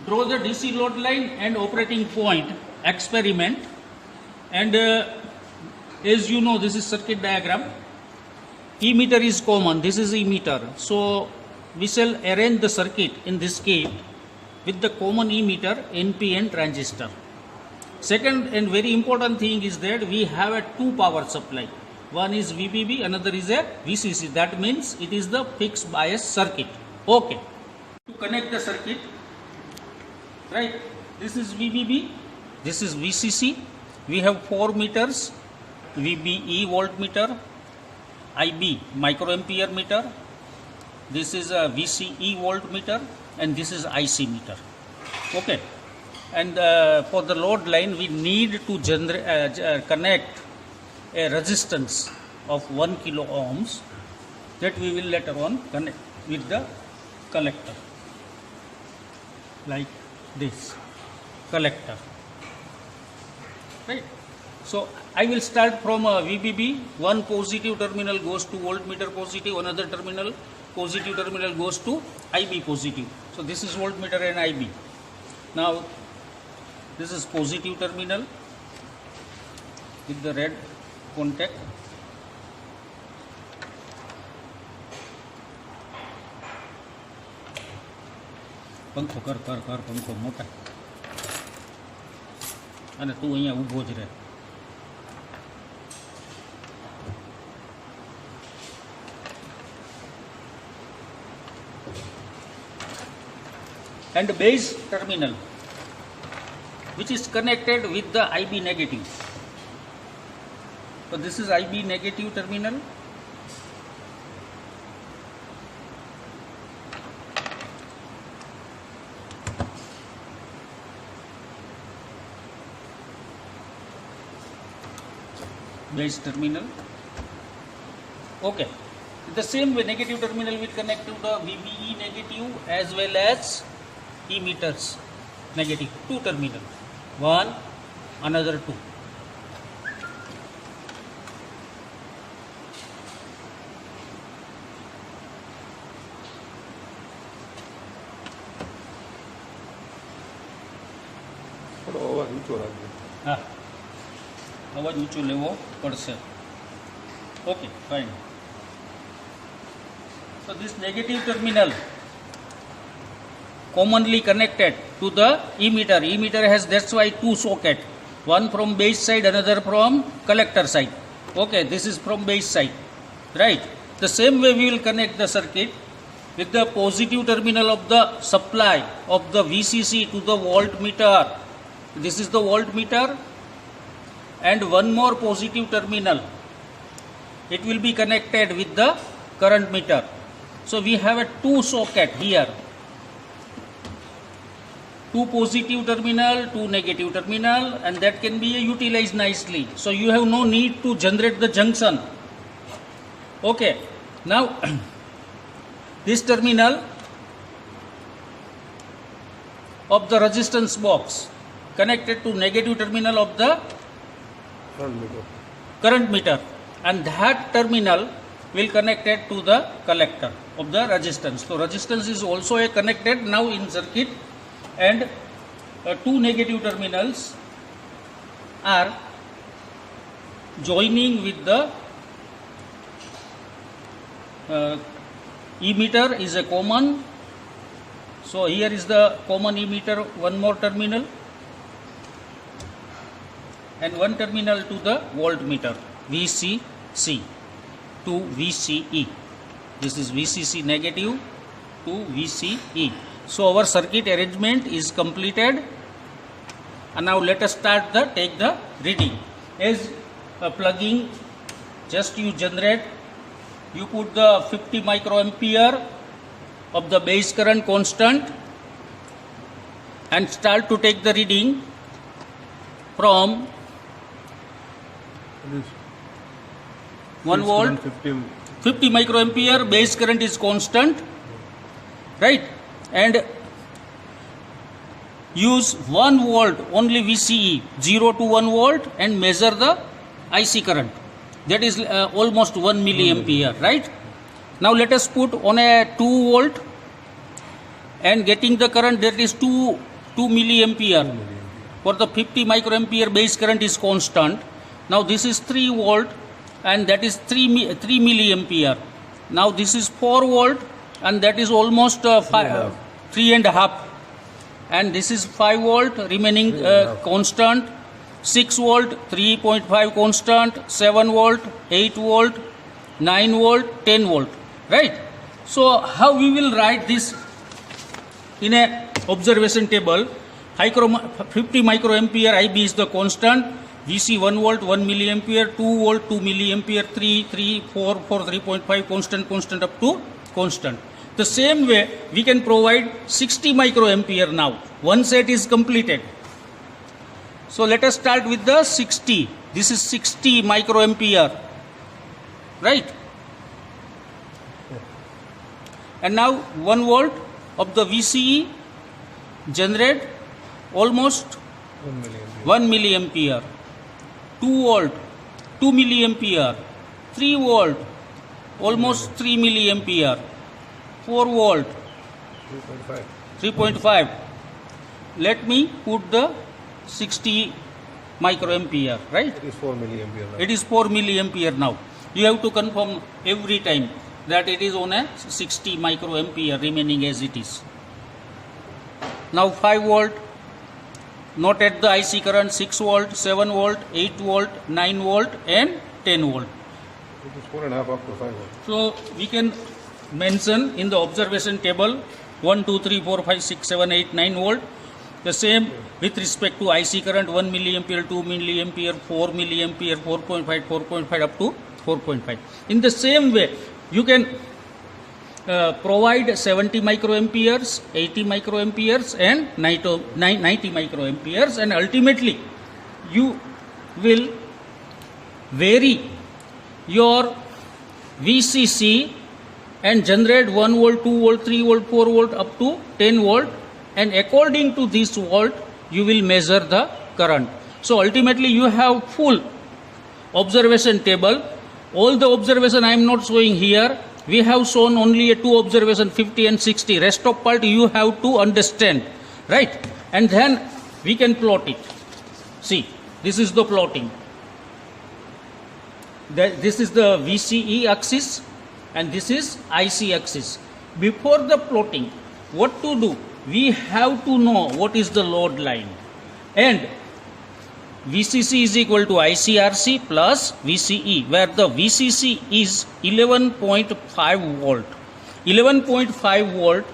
draw the DC load line and operating point experiment. And as you know, this is circuit diagram. Emitter is common. This is emitter. So we shall arrange the circuit in this case with the common emitter, NPN transistor. Second and very important thing is that we have a two power supply. One is VBB, another is a VCC. That means it is the fixed bias circuit. Okay. To connect the circuit, right? This is VBB, this is VCC. We have 4 meters, VBE voltmeter, IB microampere meter. This is a VCE voltmeter, and this is IC meter. Okay. And for the load line, we need to connect a resistance of 1 kilo ohms that we will later on connect with the collector, like this collector, right? So I will start from VBB. One positive terminal goes to voltmeter positive, another terminal positive terminal goes to IB positive. So this is voltmeter and IB. Now this is positive terminal with the red contact. પંખો કર કર કર પંખો મોટા અને તું અહીંયા ઊભો જ રહે. And base terminal, which is connected with the IB negative. So this is IB negative terminal. Base terminal. Okay. The same way, negative terminal will connect to the VBE negative as well as emitters negative. Two terminal. One, another two. હા, અવાજ ઊંચો લેવો પડશે. Okay, fine. So this negative terminal commonly connected to the emitter. Emitter has, that's why, two socket. One from base side, another from collector side. Okay, this is from base side, right? The same way we will connect the circuit with the positive terminal of the supply of the VCC to the voltmeter. This is the voltmeter, and one more positive terminal. It will be connected with the current meter. So we have a two socket here. Two positive terminal, two negative terminal, and that can be utilized nicely. So you have no need to generate the junction. Okay. Now this terminal of the resistance box connected to negative terminal of the current meter, and that terminal will connected to the collector of the resistance. So resistance is also a connected now in circuit, and two negative terminals are joining with the emitter is a common. So here is the common emitter, one more terminal, and one terminal to the voltmeter, VCC to VCE. This is VCC negative to VCE. So our circuit arrangement is completed, and now let us start take the reading. As plugging, just you generate, you put the 50 microampere of the base current constant and start to take the reading from 1 volt. 50 microampere base current is constant, right? And use 1 volt only VCE, 0 to 1 volt, and measure the IC current. That is almost 1 milliampere, right? Now let us put on a 2 volt and getting the current that is 2 2 milliampere. For the 50 microampere base current is constant. Now this is 3 volt and that is 3 milliampere. Now this is 4 volt and that is almost 3.5. And this is 5 volt remaining constant. 6 volt 3.5 constant, 7 volt 8 volt, 9 volt 10 volt, right? So how we will write this in a observation table? 50 microampere IB is the constant, VC 1 volt 1 milliampere, 2 volt 2 milliampere, 3 4 3.5 constant up to constant. The same way we can provide 60 microampere now. One set is completed. So let us start with the 60. This is 60 microampere, right? And now 1 volt of the VCE generate almost 1 milliampere. 2 volt 2 milliampere. 3 volt almost 3 milliampere. 4 volt 3.5. Let me put the 60 microampere, right? It is 4 milliampere now. It is 4 milliampere now. You have to confirm every time that it is on a 60 microampere remaining as it is. Now 5 volt, not at the IC current, 6 volt, 7 volt, 8 volt, 9 volt and 10 volt. It is 4.5 up to 5 volt. So we can mention in the observation table 1, 2, 3, 4, 5, 6, 7, 8, 9 volt. The same with respect to IC current 1 milliampere, 2 milliampere, 4 milliampere, 4.5 up to 4.5. In the same way, you can provide 70 microamperes, 80 microamperes and 90 microamperes, and ultimately you will vary your VCC and generate 1 volt, 2 volt, 3 volt, 4 volt up to 10 volt, and according to this volt you will measure the current. So ultimately you have full observation table. All the observation I am not showing here. We have shown only a 2 observation, 50 and 60. Rest of part you have to understand, right? And then we can plot it. See, this is the plotting. This is the VCE axis and this is IC axis. Before the plotting, what to do? We have to know what is the load line, and VCC is equal to ICRC plus VCE, where the VCC is 11.5 volt. 11.5 volt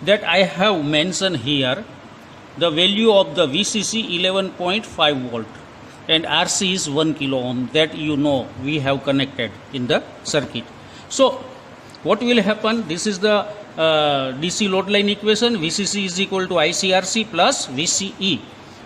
that I have mentioned here, the value of the VCC 11.5 volt, and RC is 1 kilo ohm, that you know we have connected in the circuit. So what will happen? This is the DC load line equation. VCC is equal to ICRC plus VCE.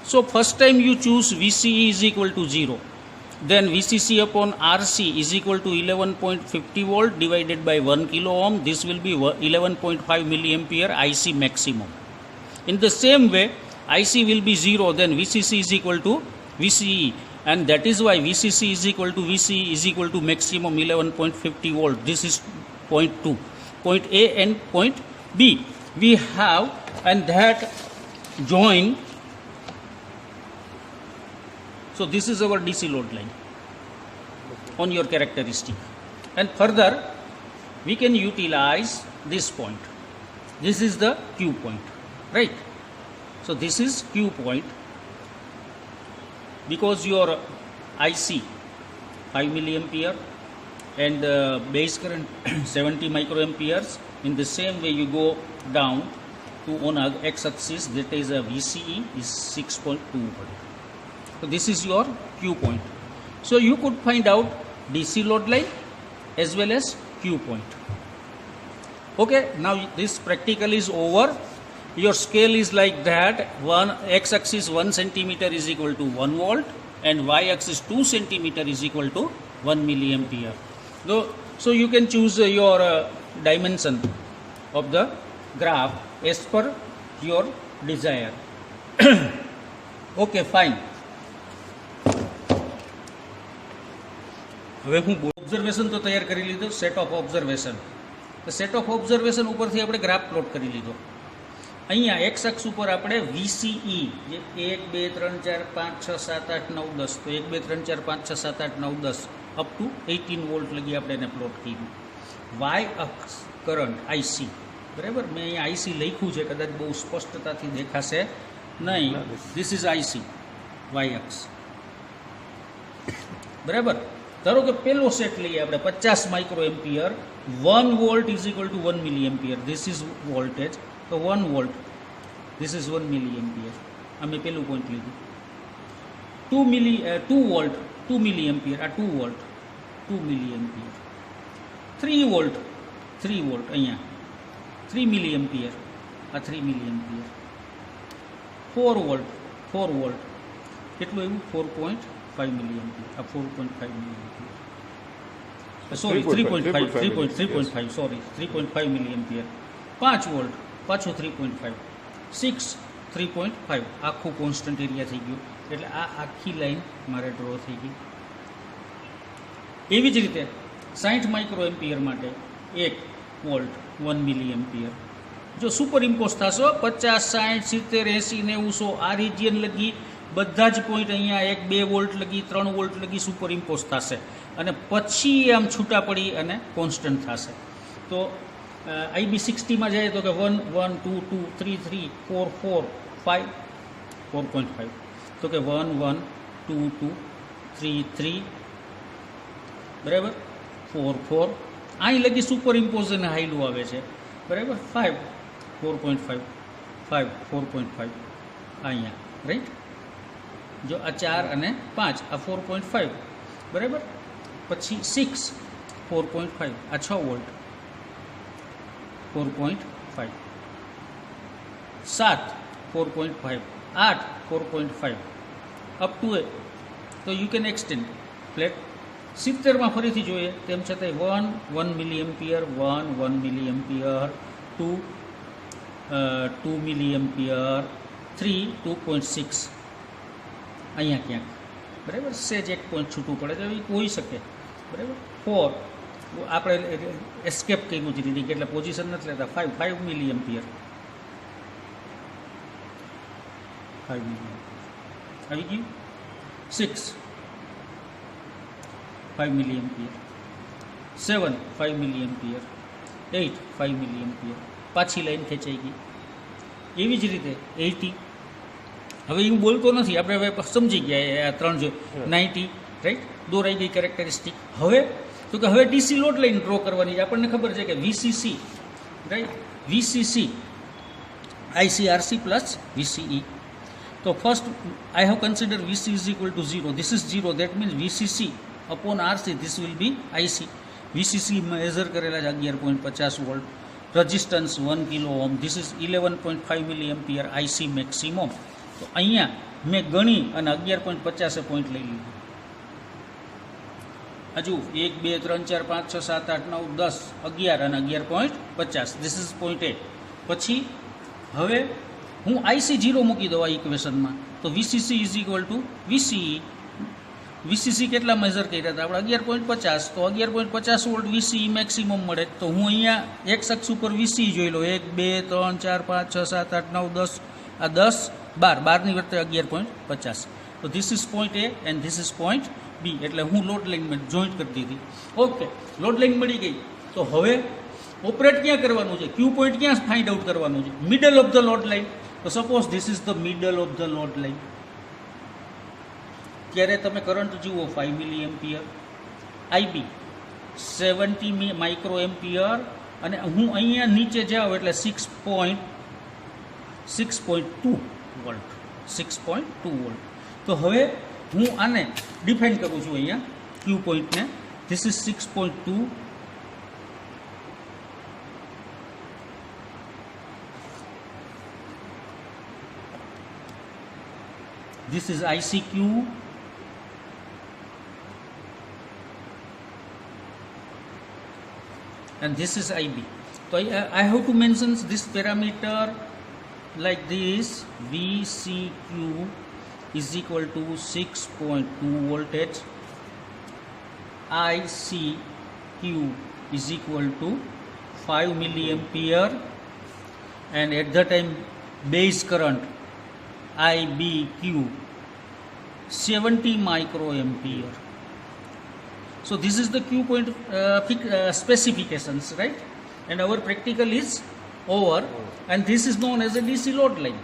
So first time you choose VCE is equal to 0. Then VCC upon RC is equal to 11.50 volt divided by 1 kilo ohm. This will be 11.5 milliampere IC maximum. In the same way, IC will be 0. Then VCC is equal to VCE. And that is why VCC is equal to VCE is equal to maximum 11.50 volt. This is point 2. Point A and point B. We have, and that join. So this is our DC load line on your characteristic. And further, we can utilize this point. This is the Q point, right? So this is Q point. Because your IC 5 milliampere and base current 70 microamperes, in the same way you go down to on a x-axis, that is a VCE is 6.2 volt. So this is your Q point. So you could find out DC load line as well as Q point. Okay, now this practical is over. Your scale is like that. One x-axis 1 centimeter is equal to 1 volt and y-axis 2 centimeter is equal to 1 milliampere. So you can choose your dimension of the graph as per your desire. Okay, fine. હવે હું observation તો તૈયાર કરી લીધો, set of observation. તો set of observation ઉપરથી આપણે graph plot કરી લીધો. અહીંયા એક્સ અક્ષ ઉપર આપણે વીસીઈ જે 1 2 3 4 5 6 7 8 9 10 તો 1 2 3 4 5 6 7 8 9 10 અપ ટુ 18 વોલ્ટ લગી આપણે એને પ્લોટ કર્યું. વાય અક્ષ કરંટ આઈસી, બરાબર. મેં અહીંયા આઈસી લખ્યું છે, કદાચ બહુ સ્પષ્ટતાથી દેખાશે નહીં. ધીસ ઇઝ આઈસી, વાય અક્ષ, બરાબર. ધારો કે પેલો સેટ લઈએ આપણે 50 micro ampere, 1 volt is equal to 1 milli ampere. This is voltage, તો 1 volt, this is 1 milli ampere. અમે પેલું પોઈન્ટ લીધું. 2 વોલ્ટ, 2 મિલી એમ્પિયર, આ 2 વોલ્ટ, 2 મિલી એમ્પિયર. 3 વોલ્ટ, 3 વોલ્ટ, અહીંયા 3 મિલી એમ્પિયર, આ 3 મિલી એમ્પિયર. 4 વોલ્ટ, 4 વોલ્ટ, કેટલું એવું? 4.5 મિલી એમ્પિયર, આ 4.5 મિલી એમ્પિયર. સોરી 3.5 સોરી 3.5 મિલી એમ્પિયર. 5 વોલ્ટ, પાછું 3.5. 6 3.5, આખું કોન્સ્ટન્ટ એરિયા થઈ ગયું. એટલે આ આખી લાઈન મારે ડ્રો થઈ ગઈ. એવી જ રીતે 60 માઇક્રો એમ્પિયર માટે 1 વોલ્ટ, 1 મિલી એમ્પિયર. જો સુપર ઇમ્પોઝ થશો 50 60 70 80 90 100 આ રિજિયન લગી બધા જ પોઈન્ટ અહીંયા 1 2 વોલ્ટ લગી 3 વોલ્ટ લગી સુપર ઇમ્પોઝ થશે અને પછી આમ છૂટા પડી અને કોન્સ્ટન્ટ થશે. તો આઈબી 60માં જાય તો કે 1 1 2 2 3 3 4 4 5 4.5, તો કે 1 1 2 2 3 3, બરાબર. 4 4 અહીં લગી સુપર ઇમ્પોઝ અને હાઈલું આવે છે, બરાબર. 5 4.5 5 4.5 અહીંયા, રાઈટ. જો આ 4 અને 5 આ 4.5, બરાબર. પછી 6 4.5, આ 6 વોલ્ટ 4.5. 7 4.5, 8 4.5 અપ ટુ એ. તો યુ કેન એક્સટેન્ડ ફ્લેટ. 70માં ફરીથી જોઈએ તેમ છતાંય 1 મિલી એમ્પિયર, 1 મિલી એમ્પિયર, 2 મિલી એમ્પિયર, 3 2.6 અહીંયા ક્યાંક, બરાબર. સેજ એક પોઈન્ટ છૂટું પડે તો એ હોઈ શકે, બરાબર. 4 આપણે એસ્કેપ કર્યું છે દીદી, એટલે પોઝિશન નથી લેતા. 5 મિલી એમ્પિયર, 5 મિલી એમ્પિયર આવી ગયું. 6 5 milli ampere, 7 5 milli ampere, 8 5 milli ampere. પાછી લાઈન ખેંચાઈ ગઈ. એવી જ રીતે 80. હવે હું બોલતો નથી, આપણે હવે સમજી ગયા આ 3 જો 90, રાઈટ. દોરાઈ ગઈ કેરેક્ટરિસ્ટિક. હવે તો કે હવે ડીસી લોડ લાઈન ડ્રો કરવાની છે. આપણને ખબર છે કે VCC, right, VCC ICRC plus VCE. તો first I have considered VC is equal to 0. This is 0. That means VCC upon RC. This will be IC. VCC measure કરેલા છે 11.50 volt. Resistance 1 kilo ohm. This is 11.5 milli ampere IC maximum. તો અહીંયા મેં ગણી અને 11.50 point લઈ લીધું. હજુ 1 2 3 4 5 6 7 8 9 10 11 અને 11.50. This is point A. પછી હવે હું IC0 મૂકી દઉં આ ઇક્વેશનમાં. તો VCC is equal to VCE. VCC કેટલા મેઝર કર્યા હતા આપણે? 11.50. તો 11.50 વોલ્ટ VCE મેક્સિમમ મળે. તો હું અહીંયા એક અક્ષ ઉપર VCE જોઈ લો. 1 2 3 4 5 6 7 8 9 10 આ 10 12 12ની વચ્ચે 11.50. તો this is point A and this is point B. એટલે હું લોડ લાઇન જોઈન્ટ કરી દીધી. ઓકે, લોડ લાઇન મળી ગઈ. તો હવે ઓપરેટ ક્યાં કરવાનું છે? ક્યુ પોઈન્ટ ક્યાં ફાઇન્ડ આઉટ કરવાનું છે? Middle of the load line. તો suppose this is the middle of the load line. ત્યારે તમે કરંટ જુઓ 5 milli ampere, IB 70 micro ampere, અને હું અહીંયા નીચે જાઉં એટલે 6.2 વોલ્ટ, 6.2 વોલ્ટ. તો હવે હું આને ડિફાઇન કરું છું અહીંયા ક્યુ પોઈન્ટને. This is 6.2. This is ICQ, and this is IB. So I have to mention this parameter like this. VCQ is equal to 6.2 voltage. ICQ is equal to 5 milliampere, and at the time base current IBQ 70 microampere. So this is the Q point specifications, right? And our practical is over, and this is known as a DC load line.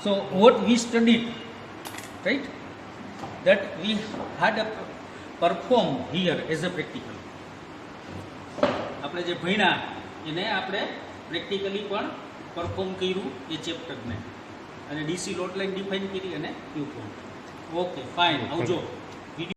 So what we studied, right? That we had a perform here as a practical. આપણે જે ભણ્યા એને આપણે practically પણ perform કર્યું એ ચેપ્ટરને અને DC load line define કરી અને ક્યુ પોઈન્ટ. ઓકે ફાઇન, આવજો.